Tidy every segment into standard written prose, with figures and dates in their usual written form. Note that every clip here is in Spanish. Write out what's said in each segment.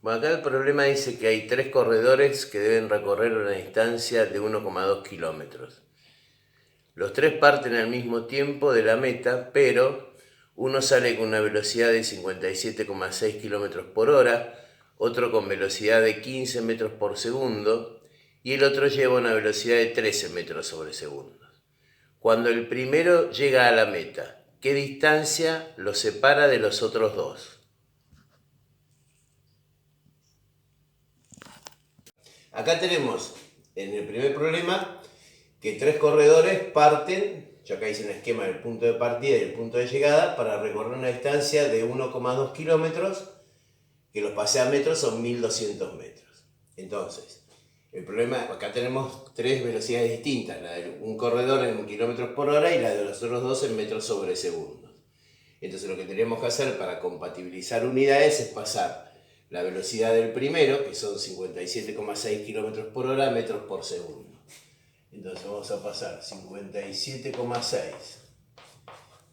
Bueno, acá el problema dice que hay 3 corredores que deben recorrer una distancia de 1,2 kilómetros. Los 3 parten al mismo tiempo de la meta, pero uno sale con una velocidad de 57,6 kilómetros por hora, otro con velocidad de 15 metros por segundo y el otro lleva una velocidad de 13 metros sobre segundo. Cuando el primero llega a la meta, ¿qué distancia lo separa de los otros dos? Acá tenemos en el primer problema que 3 corredores parten, yo acá hice un esquema del punto de partida y el punto de llegada, para recorrer una distancia de 1,2 kilómetros, que los pasé a metros son 1200 metros. Entonces, el problema, acá tenemos 3 velocidades distintas, la de un corredor en kilómetros por hora y la de los otros 2 en metros sobre segundos. Entonces lo que tenemos que hacer para compatibilizar unidades es pasar la velocidad del primero, que son 57,6 km por hora, a metros por segundo. Entonces vamos a pasar 57,6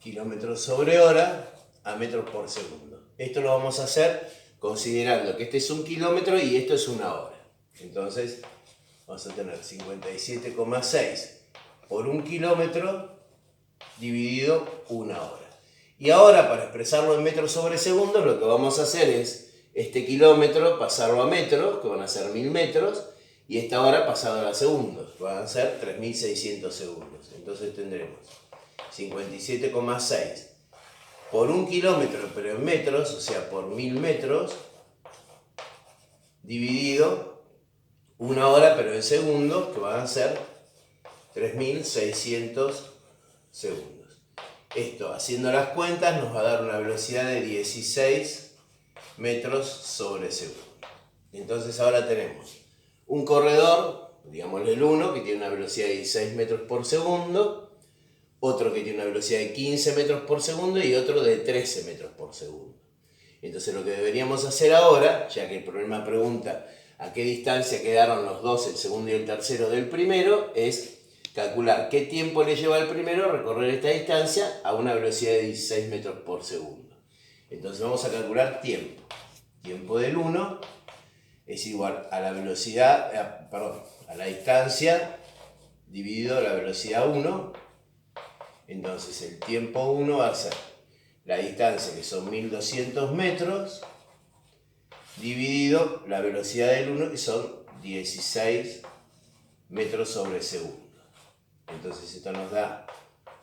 km sobre hora a metros por segundo. Esto lo vamos a hacer considerando que este es 1 kilómetro y esto es 1 hora. Entonces vamos a tener 57,6 por 1 kilómetro dividido 1 hora. Y ahora, para expresarlo en metros sobre segundos, lo que vamos a hacer es este kilómetro pasarlo a metros, que van a ser 1000 metros, y esta hora pasarlo a segundos, que van a ser 3600 segundos. Entonces tendremos 57,6 por 1 kilómetro, pero en metros, o sea, por 1000 metros, dividido 1 hora, pero en segundos, que van a ser 3600 segundos. Esto, haciendo las cuentas, nos va a dar una velocidad de 16 metros sobre segundo. Entonces ahora tenemos un corredor, digámosle el 1, que tiene una velocidad de 16 metros por segundo, otro que tiene una velocidad de 15 metros por segundo y otro de 13 metros por segundo. Entonces lo que deberíamos hacer ahora, ya que el problema pregunta a qué distancia quedaron los dos, el segundo y el tercero del primero, es calcular qué tiempo le lleva al primero a recorrer esta distancia a una velocidad de 16 metros por segundo. Entonces vamos a calcular tiempo. Tiempo del 1 es igual a la velocidad, a la distancia dividido la velocidad 1. Entonces el tiempo 1 va a ser la distancia, que son 1200 metros, dividido la velocidad del 1, que son 16 metros sobre segundo. Entonces esto nos da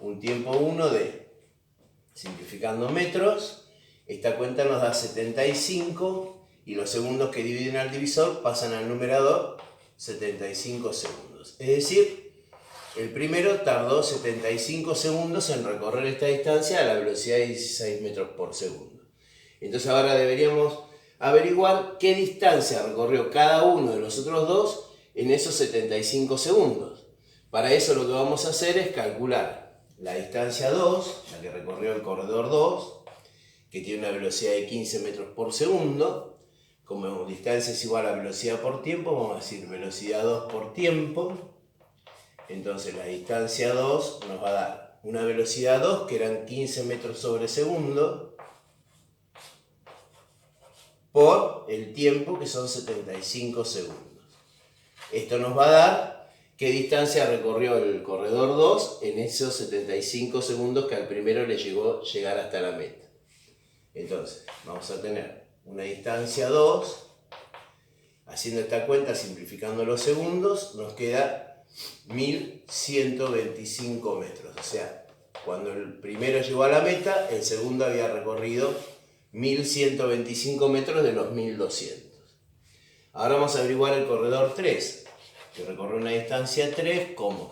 un tiempo 1 de, simplificando metros, esta cuenta nos da 75 y los segundos que dividen al divisor pasan al numerador, 75 segundos. Es decir, el primero tardó 75 segundos en recorrer esta distancia a la velocidad de 16 metros por segundo. Entonces ahora deberíamos averiguar qué distancia recorrió cada uno de los otros dos en esos 75 segundos. Para eso lo que vamos a hacer es calcular la distancia 2, la que recorrió el corredor 2, que tiene una velocidad de 15 metros por segundo. Como distancia es igual a velocidad por tiempo, vamos a decir velocidad 2 por tiempo. Entonces la distancia 2 nos va a dar una velocidad 2, que eran 15 metros sobre segundo, por el tiempo, que son 75 segundos. Esto nos va a dar qué distancia recorrió el corredor 2 en esos 75 segundos que al primero le llegó llegar hasta la meta. Entonces, vamos a tener una distancia 2, haciendo esta cuenta, simplificando los segundos, nos queda 1125 metros. O sea, cuando el primero llegó a la meta, el segundo había recorrido 1125 metros de los 1200. Ahora vamos a averiguar el corredor 3, que recorre una distancia 3 como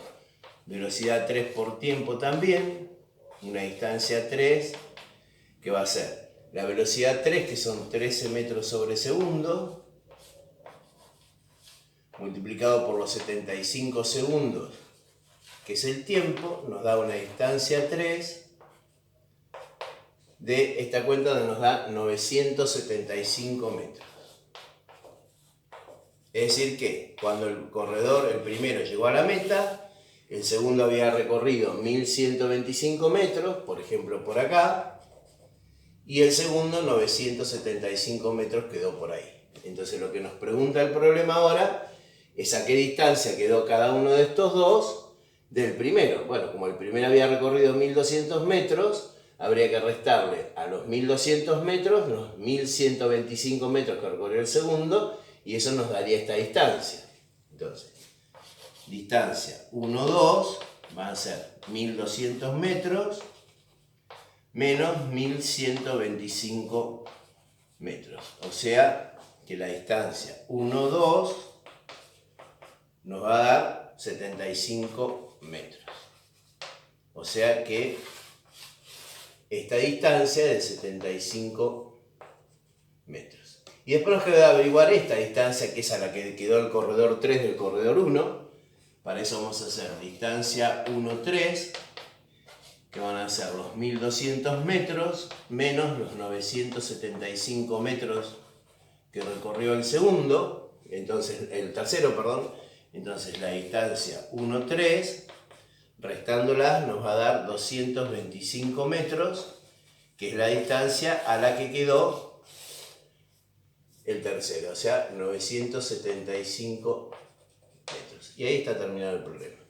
velocidad 3 por tiempo también, una distancia 3 que va a ser la velocidad 3, que son 13 metros sobre segundo, multiplicado por los 75 segundos, que es el tiempo, nos da una distancia 3 de esta cuenta, donde nos da 975 metros. Es decir que cuando el corredor, el primero, llegó a la meta, el segundo había recorrido 1125 metros, por ejemplo por acá, y el segundo 975 metros quedó por ahí. Entonces lo que nos pregunta el problema ahora es a qué distancia quedó cada uno de estos dos del primero. Bueno, como el primero había recorrido 1200 metros, habría que restarle a los 1200 metros los 1125 metros que recorrió el segundo, y eso nos daría esta distancia. Entonces, distancia 1, 2 van a ser 1200 metros menos 1125 metros. O sea que la distancia 1, 2 nos va a dar 75 metros. O sea que esta distancia es de 75 metros. Y después nos queda averiguar esta distancia, que es a la que quedó el corredor 3 del corredor 1. Para eso vamos a hacer distancia 1, 3, que van a ser los 1200 metros menos los 975 metros que recorrió el segundo, entonces el tercero, perdón. Entonces la distancia 1, 3, restándolas nos va a dar 225 metros, que es la distancia a la que quedó el tercero, o sea, 975 metros. Y ahí está terminado el problema.